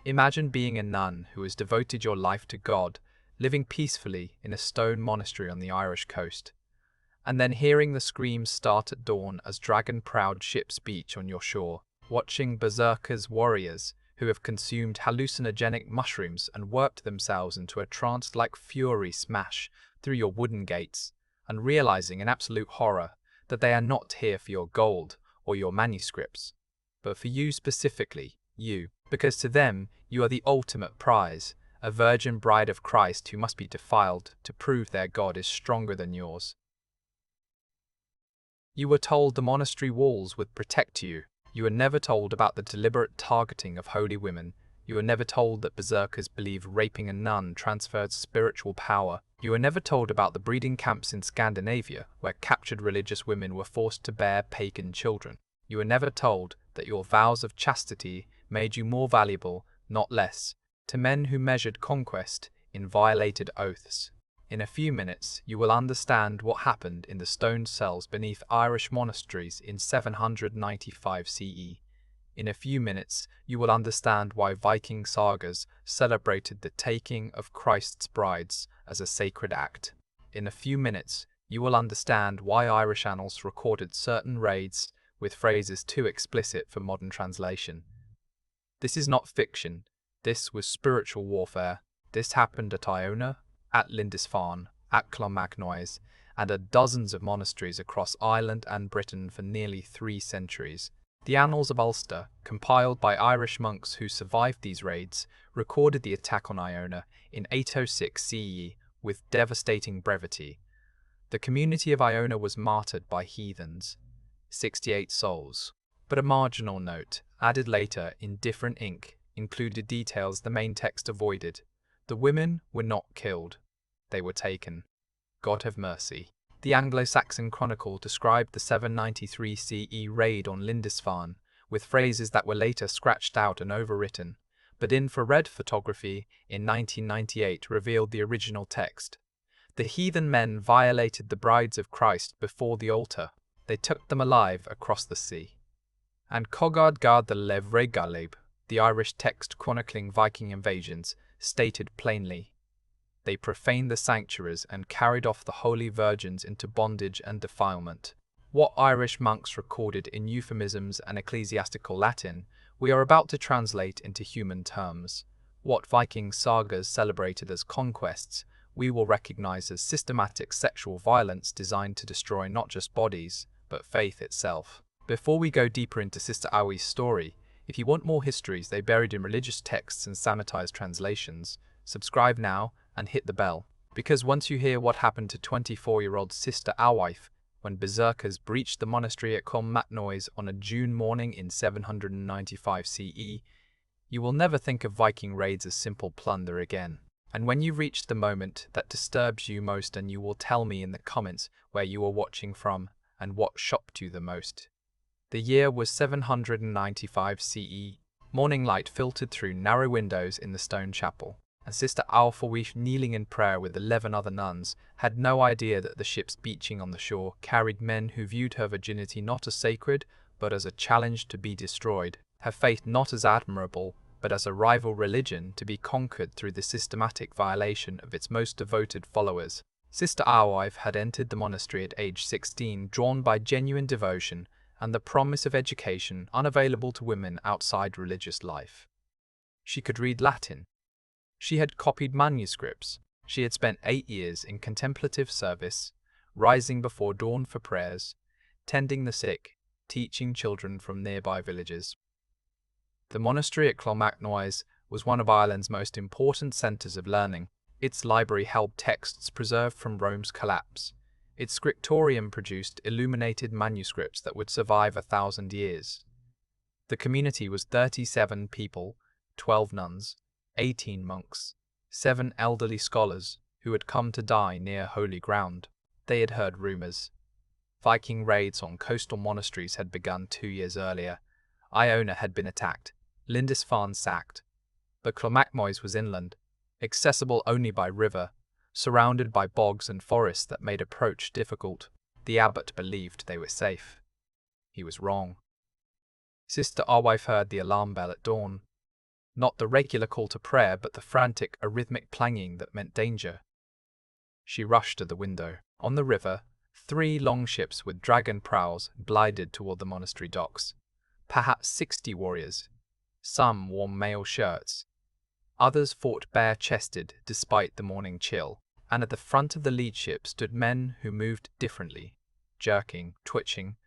Imagine being a nun who has devoted your life to God, living peacefully in a stone monastery on the Irish coast, and then hearing the screams start at dawn as dragon-proud ships beach on your shore, watching Berserkers warriors who have consumed hallucinogenic mushrooms and worked themselves into a trance-like fury smash through your wooden gates, and realizing in absolute horror that they are not here for your gold or your manuscripts, but for you specifically, you, because to them you are the ultimate prize, a virgin bride of Christ who must be defiled to prove their God is stronger than yours. You were told the monastery walls would protect you. You were never told about the deliberate targeting of holy women. You were never told that berserkers believe raping a nun transferred spiritual power. You were never told about the breeding camps in Scandinavia where captured religious women were forced to bear pagan children. You were never told that your vows of chastity made you more valuable, not less, to men who measured conquest in violated oaths. In a few minutes, you will understand what happened in the stone cells beneath Irish monasteries in 795 CE. In a few minutes, you will understand why Viking sagas celebrated the taking of Christ's brides as a sacred act. In a few minutes, you will understand why Irish annals recorded certain raids with phrases too explicit for modern translation. This is not fiction. This was spiritual warfare. This happened at Iona, at Lindisfarne, at Clonmacnoise, and at dozens of monasteries across Ireland and Britain for nearly 3 centuries. The Annals of Ulster, compiled by Irish monks who survived these raids, recorded the attack on Iona in 806 CE with devastating brevity. The community of Iona was martyred by heathens, 68 souls. But a marginal note, added later in different ink, included details the main text avoided. The women were not killed. They were taken. God have mercy. The Anglo-Saxon Chronicle described the 793 CE raid on Lindisfarne, with phrases that were later scratched out and overwritten, but infrared photography in 1998 revealed the original text. The heathen men violated the brides of Christ before the altar. They took them alive across the sea. And Cogard Gard the Levre Galeb, the Irish text chronicling Viking invasions, stated plainly, they profaned the sanctuaries and carried off the holy virgins into bondage and defilement. What Irish monks recorded in euphemisms and ecclesiastical Latin, we are about to translate into human terms. What Viking sagas celebrated as conquests, we will recognize as systematic sexual violence designed to destroy not just bodies, but faith itself. Before we go deeper into Sister Awi's story, if you want more histories they buried in religious texts and Samatized translations, subscribe now and hit the bell, because once you hear what happened to 24-year-old Sister Awife when berserkers breached the monastery at Clonmacnoise on a June morning in 795 CE, you will never think of Viking raids as simple plunder again. And when you reach the moment that disturbs you most, and you will tell me in the comments where you are watching from and what shocked you the most. The year was 795 CE. Morning light filtered through narrow windows in the stone chapel, and Sister Ailfawif, kneeling in prayer with 11 other nuns, had no idea that the ships beaching on the shore carried men who viewed her virginity not as sacred, but as a challenge to be destroyed, her faith not as admirable, but as a rival religion to be conquered through the systematic violation of its most devoted followers. Sister Ailfawif had entered the monastery at age 16, drawn by genuine devotion and the promise of education unavailable to women outside religious life. She could read Latin. She had copied manuscripts. She had spent 8 years in contemplative service, rising before dawn for prayers, tending the sick, teaching children from nearby villages. The monastery at Clonmacnoise was one of Ireland's most important centres of learning. Its library held texts preserved from Rome's collapse. Its scriptorium produced illuminated manuscripts that would survive 1,000 years. The community was 37 people, 12 nuns, 18 monks, 7 elderly scholars who had come to die near holy ground. They had heard rumours. Viking raids on coastal monasteries had begun 2 years earlier. Iona had been attacked, Lindisfarne sacked, but Clonmacnoise was inland, accessible only by river, surrounded by bogs and forests that made approach difficult. The abbot believed they were safe. He was wrong. Sister Ailfawif heard the alarm bell at dawn. Not the regular call to prayer, but the frantic, arrhythmic clanging that meant danger. She rushed to the window. On the river, 3 long ships with dragon prows glided toward the monastery docks. Perhaps 60 warriors. Some wore mail shirts. Others fought bare-chested despite the morning chill, and at the front of the lead ship stood men who moved differently, jerking, twitching,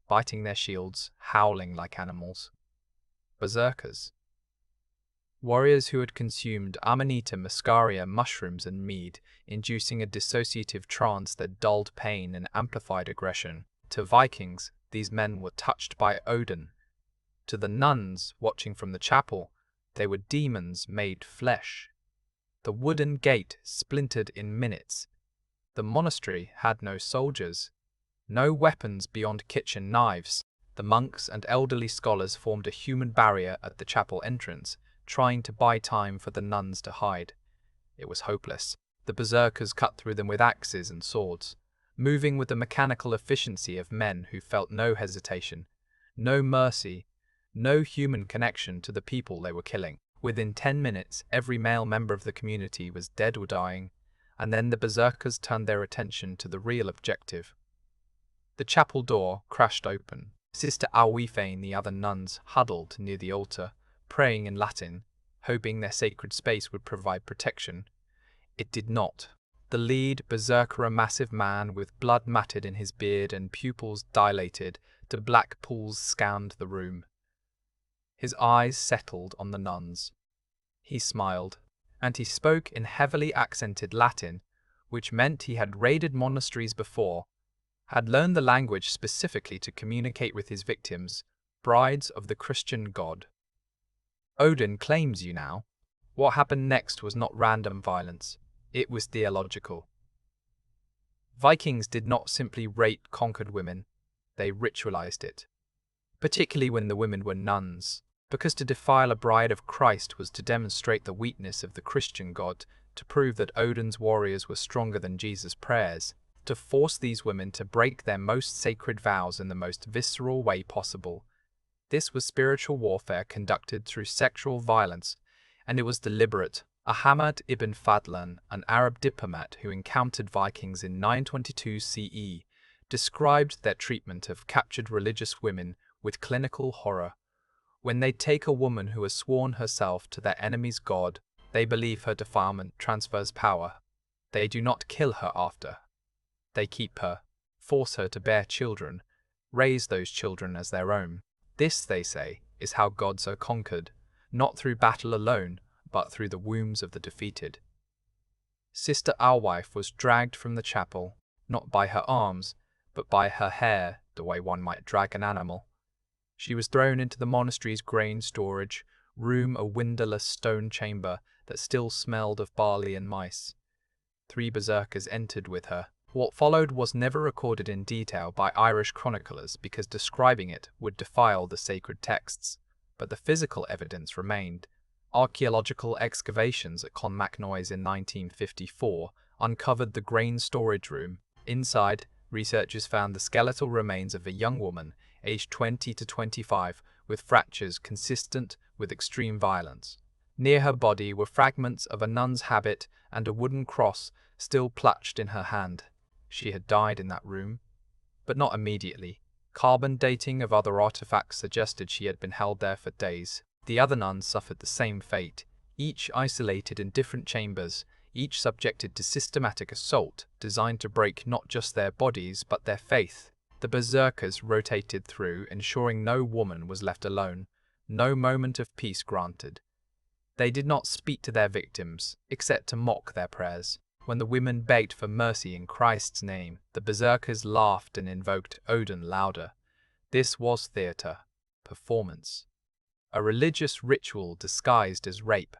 biting their shields, howling like animals. Berserkers. Warriors who had consumed Amanita muscaria mushrooms and mead, inducing a dissociative trance that dulled pain and amplified aggression. To Vikings, these men were touched by Odin. To the nuns watching from the chapel, they were demons made flesh. The wooden gate splintered in minutes. The monastery had no soldiers, no weapons beyond kitchen knives. The monks and elderly scholars formed a human barrier at the chapel entrance, trying to buy time for the nuns to hide. It was hopeless. The berserkers cut through them with axes and swords, moving with the mechanical efficiency of men who felt no hesitation, no mercy, no human connection to the people they were killing. Within 10 minutes, every male member of the community was dead or dying, and then the berserkers turned their attention to the real objective. The chapel door crashed open. Sister Alwife and the other nuns huddled near the altar, praying in Latin, hoping their sacred space would provide protection. It did not. The lead berserker, a massive man with blood matted in his beard and pupils dilated to black pools, scanned the room. His eyes settled on the nuns. He smiled, and he spoke in heavily accented Latin, which meant he had raided monasteries before, had learned the language specifically to communicate with his victims, brides of the Christian God. Odin claims you now. What happened next was not random violence. It was theological. Vikings did not simply rape conquered women. They ritualized it. Particularly when the women were nuns, because to defile a bride of Christ was to demonstrate the weakness of the Christian God, to prove that Odin's warriors were stronger than Jesus' prayers, to force these women to break their most sacred vows in the most visceral way possible. This was spiritual warfare conducted through sexual violence, and it was deliberate. Ahmad ibn Fadlan, an Arab diplomat who encountered Vikings in 922 CE, described their treatment of captured religious women with clinical horror. When they take a woman who has sworn herself to their enemy's god, they believe her defilement transfers power. They do not kill her after. They keep her, force her to bear children, raise those children as their own. This, they say, is how gods are conquered, not through battle alone, but through the wombs of the defeated. Sister Alwife was dragged from the chapel, not by her arms, but by her hair, the way one might drag an animal. She was thrown into the monastery's grain storage room, a windowless stone chamber that still smelled of barley and mice. 3 berserkers entered with her. What followed was never recorded in detail by Irish chroniclers because describing it would defile the sacred texts, but the physical evidence remained. Archaeological excavations at Clonmacnoise in 1954 uncovered the grain storage room. Inside, researchers found the skeletal remains of a young woman, aged 20 to 25, with fractures consistent with extreme violence. Near her body were fragments of a nun's habit and a wooden cross still clutched in her hand. She had died in that room, but not immediately. Carbon dating of other artifacts suggested she had been held there for days. The other nuns suffered the same fate, each isolated in different chambers, each subjected to systematic assault designed to break not just their bodies but their faith. The berserkers rotated through, ensuring no woman was left alone, no moment of peace granted. They did not speak to their victims, except to mock their prayers. When the women begged for mercy in Christ's name, the berserkers laughed and invoked Odin louder. This was theatre, performance, a religious ritual disguised as rape.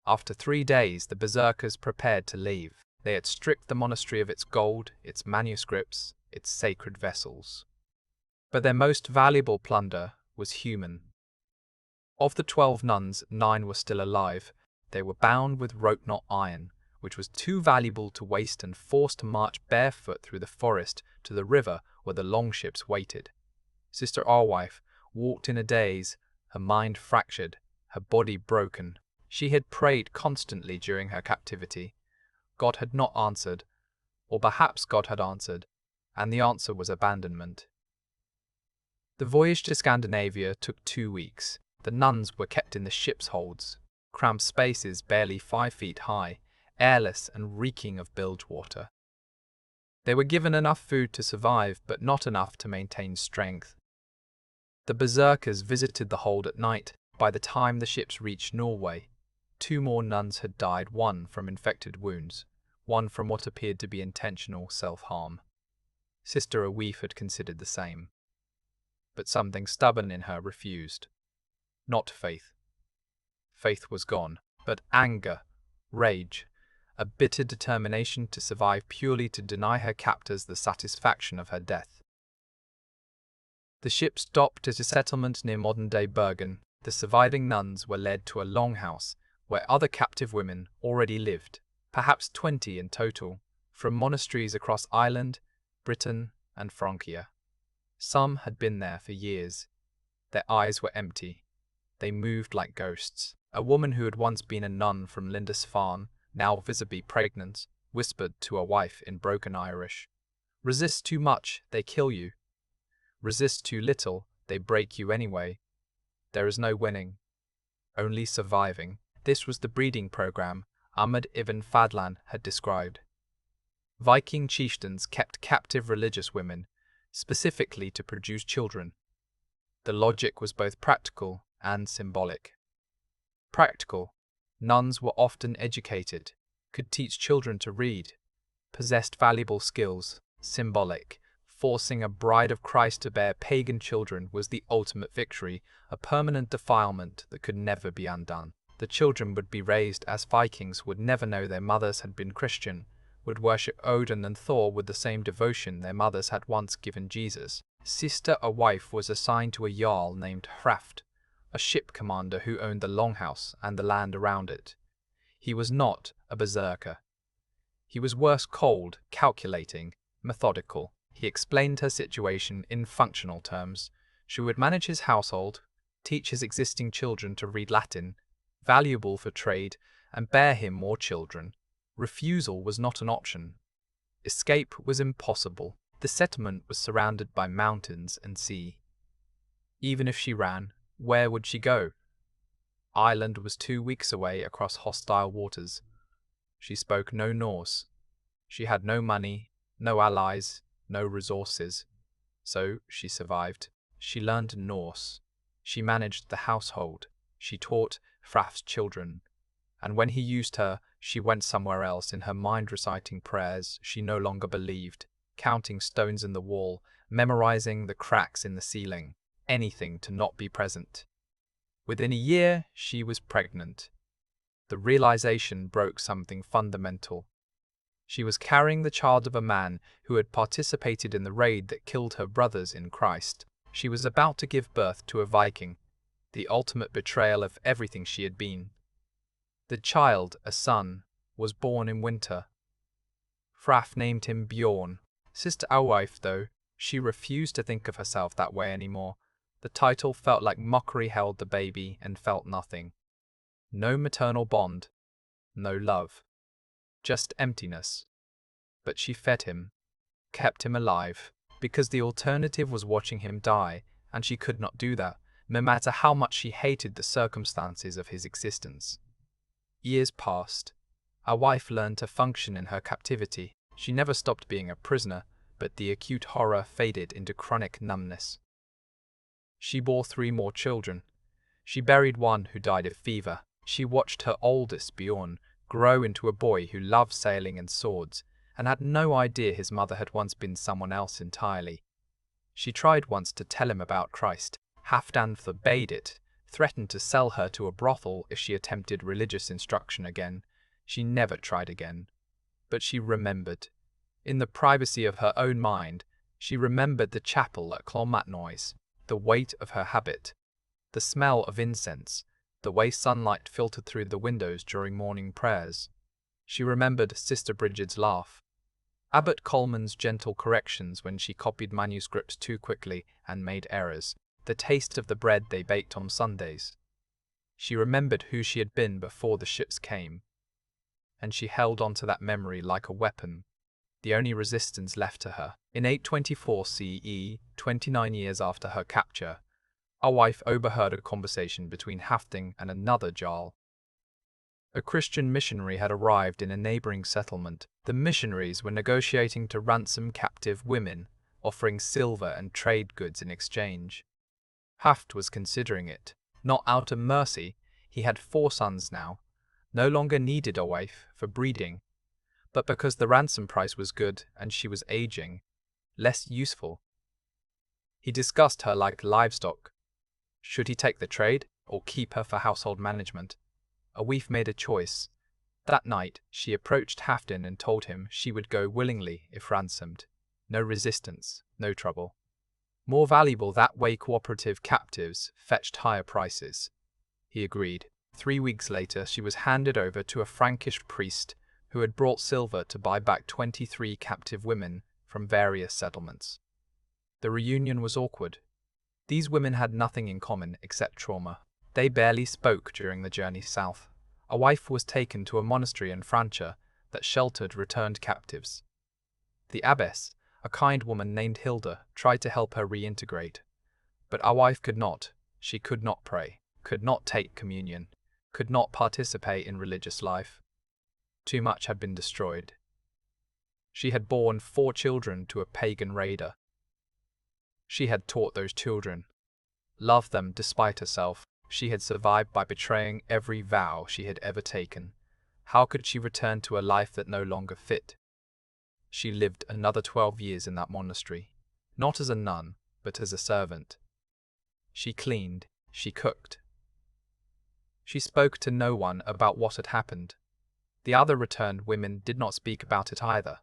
After 3 days, the berserkers prepared to leave. They had stripped the monastery of its gold, its manuscripts, its sacred vessels. But their most valuable plunder was human. Of the 12 nuns, 9 were still alive. They were bound with rope-knot iron, which was too valuable to waste, and forced to march barefoot through the forest to the river where the longships waited. Sister Alwife walked in a daze, her mind fractured, her body broken. She had prayed constantly during her captivity. God had not answered, or perhaps God had answered, and the answer was abandonment. The voyage to Scandinavia took 2 weeks. The nuns were kept in the ship's holds, cramped spaces barely 5 feet high, airless and reeking of bilge water. They were given enough food to survive, but not enough to maintain strength. The Berserkers visited the hold at night. By the time the ships reached Norway, 2 more nuns had died, one from infected wounds, one from what appeared to be intentional self-harm. Sister Awif had considered the same. But something stubborn in her refused. Not faith. Faith was gone, but anger, rage, a bitter determination to survive purely to deny her captors the satisfaction of her death. The ship stopped at a settlement near modern-day Bergen. The surviving nuns were led to a longhouse where other captive women already lived, perhaps 20 in total, from monasteries across Ireland, Britain, and Francia. Some had been there for years. Their eyes were empty. They moved like ghosts. A woman who had once been a nun from Lindisfarne, now visibly pregnant, whispered to a wife in broken Irish, "Resist too much, they kill you. Resist too little, they break you anyway. There is no winning, only surviving." This was the breeding program Ahmed ibn Fadlan had described. Viking chieftains kept captive religious women, specifically to produce children. The logic was both practical and symbolic. Practical. Nuns were often educated, could teach children to read, possessed valuable skills. Symbolic. Forcing a bride of Christ to bear pagan children was the ultimate victory, a permanent defilement that could never be undone. The children would be raised as Vikings would never know their mothers had been Christian, would worship Odin and Thor with the same devotion their mothers had once given Jesus. Sister Awif was assigned to a jarl named Hraft, a ship commander who owned the longhouse and the land around it. He was not a berserker. He was worse, cold, calculating, methodical. He explained her situation in functional terms. She would manage his household, teach his existing children to read Latin, valuable for trade, and bear him more children. Refusal was not an option. Escape was impossible. The settlement was surrounded by mountains and sea. Even if she ran, where would she go? Ireland was 2 weeks away across hostile waters. She spoke no Norse. She had no money, no allies, no resources. So she survived. She learned Norse. She managed the household. She taught Hraft's children. And when he used her, she went somewhere else, in her mind reciting prayers she no longer believed, counting stones in the wall, memorizing the cracks in the ceiling, anything to not be present. Within a year, she was pregnant. The realization broke something fundamental. She was carrying the child of a man who had participated in the raid that killed her brothers in Christ. She was about to give birth to a Viking, the ultimate betrayal of everything she had been. The child, a son, was born in winter. Hraf named him Bjorn. Sister Awif, though, she refused to think of herself that way anymore. The title felt like mockery, held the baby, and felt nothing. No maternal bond, no love, just emptiness. But she fed him, kept him alive, because the alternative was watching him die, and she could not do that, no matter how much she hated the circumstances of his existence. Years passed. Our wife learned to function in her captivity. She never stopped being a prisoner, but the acute horror faded into chronic numbness. She bore 3 more children. She buried one who died of fever. She watched her oldest, Bjorn, grow into a boy who loved sailing and swords, and had no idea his mother had once been someone else entirely. She tried once to tell him about Christ. Halfdan forbade it, threatened to sell her to a brothel if she attempted religious instruction again. She never tried again. But she remembered. In the privacy of her own mind, she remembered the chapel at Clonmatnoise, the weight of her habit, the smell of incense, the way sunlight filtered through the windows during morning prayers. She remembered Sister Bridget's laugh, Abbot Coleman's gentle corrections when she copied manuscripts too quickly and made errors, the taste of the bread they baked on Sundays. She remembered who she had been before the ships came, and she held on to that memory like a weapon, the only resistance left to her. In 824 CE, 29 years after her capture, our wife overheard a conversation between Halfdan and another Jarl. A Christian missionary had arrived in a neighboring settlement. The missionaries were negotiating to ransom captive women, offering silver and trade goods in exchange. Haft was considering it. Not out of mercy, he had 4 sons now, no longer needed a wife for breeding, but because the ransom price was good and she was aging, less useful. He discussed her like livestock. Should he take the trade or keep her for household management? A wife made a choice. That night, she approached Halfdan and told him she would go willingly if ransomed. No resistance, no trouble. More valuable that way, cooperative captives fetched higher prices. He agreed. 3 weeks later, she was handed over to a Frankish priest who had brought silver to buy back 23 captive women from various settlements. The reunion was awkward. These women had nothing in common except trauma. They barely spoke during the journey south. A wife was taken to a monastery in Francia that sheltered returned captives. The abbess, a kind woman named Hilda, tried to help her reintegrate. But our wife could not. She could not pray, could not take communion, could not participate in religious life. Too much had been destroyed. She had borne 4 children to a pagan raider. She had taught those children, loved them despite herself. She had survived by betraying every vow she had ever taken. How could she return to a life that no longer fit? She lived another 12 years in that monastery, not as a nun, but as a servant. She cleaned, she cooked. She spoke to no one about what had happened. The other returned women did not speak about it either.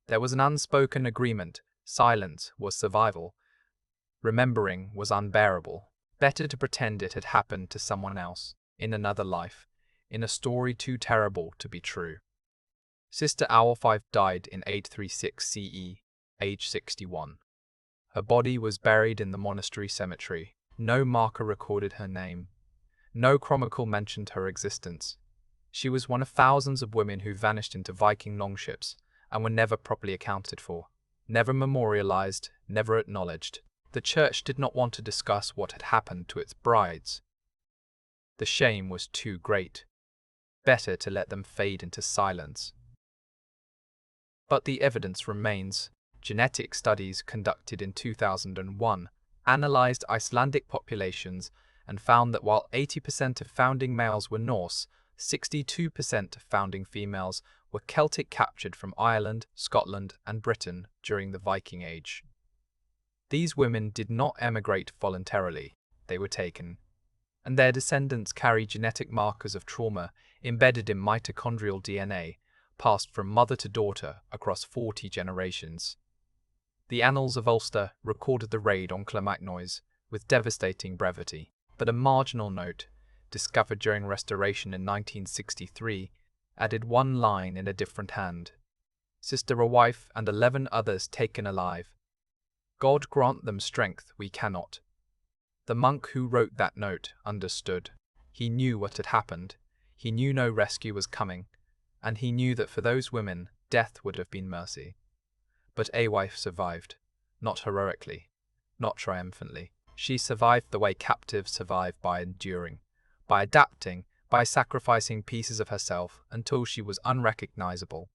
There was an unspoken agreement. Silence was survival. Remembering was unbearable. Better to pretend it had happened to someone else, in another life, in a story too terrible to be true. Sister Owlfive died in 836 CE, age 61. Her body was buried in the monastery cemetery. No marker recorded her name. No chronicle mentioned her existence. She was one of thousands of women who vanished into Viking longships and were never properly accounted for, never memorialized, never acknowledged. The church did not want to discuss what had happened to its brides. The shame was too great. Better to let them fade into silence. But the evidence remains. Genetic studies conducted in 2001 analyzed Icelandic populations and found that while 80% of founding males were Norse, 62% of founding females were Celtic, captured from Ireland, Scotland, and Britain during the Viking Age. These women did not emigrate voluntarily, they were taken, and their descendants carry genetic markers of trauma embedded in mitochondrial DNA, passed from mother to daughter across 40 generations. The Annals of Ulster recorded the raid on Clonmacnoise with devastating brevity, but a marginal note, discovered during restoration in 1963, added one line in a different hand. Sister a wife and 11 others taken alive. God grant them strength we cannot. The monk who wrote that note understood. He knew what had happened. He knew no rescue was coming, and he knew that for those women, death would have been mercy. But a wife survived, not heroically, not triumphantly. She survived the way captives survive, by enduring, by adapting, by sacrificing pieces of herself until she was unrecognizable.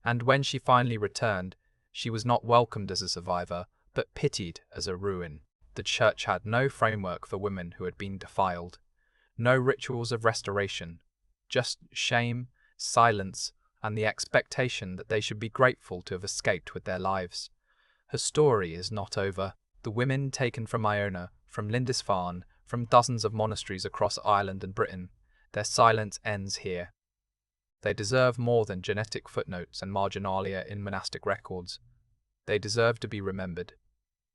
And when she finally returned, she was not welcomed as a survivor, but pitied as a ruin. The church had no framework for women who had been defiled, no rituals of restoration, just shame, silence, and the expectation that they should be grateful to have escaped with their lives. Her story is not over. The women taken from Iona, from Lindisfarne, from dozens of monasteries across Ireland and Britain, their silence ends here. They deserve more than genetic footnotes and marginalia in monastic records. They deserve to be remembered,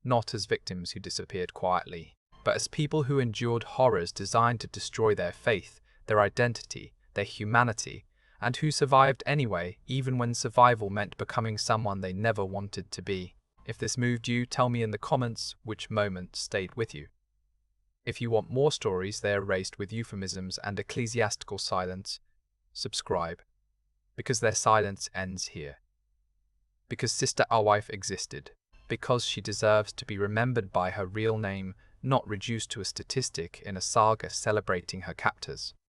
not as victims who disappeared quietly, but as people who endured horrors designed to destroy their faith, their identity, their humanity, and who survived anyway, even when survival meant becoming someone they never wanted to be. If this moved you, tell me in the comments which moment stayed with you. If you want more stories they are erased with euphemisms and ecclesiastical silence, subscribe. Because their silence ends here. Because Sister Alwife existed. Because she deserves to be remembered by her real name, not reduced to a statistic in a saga celebrating her captors.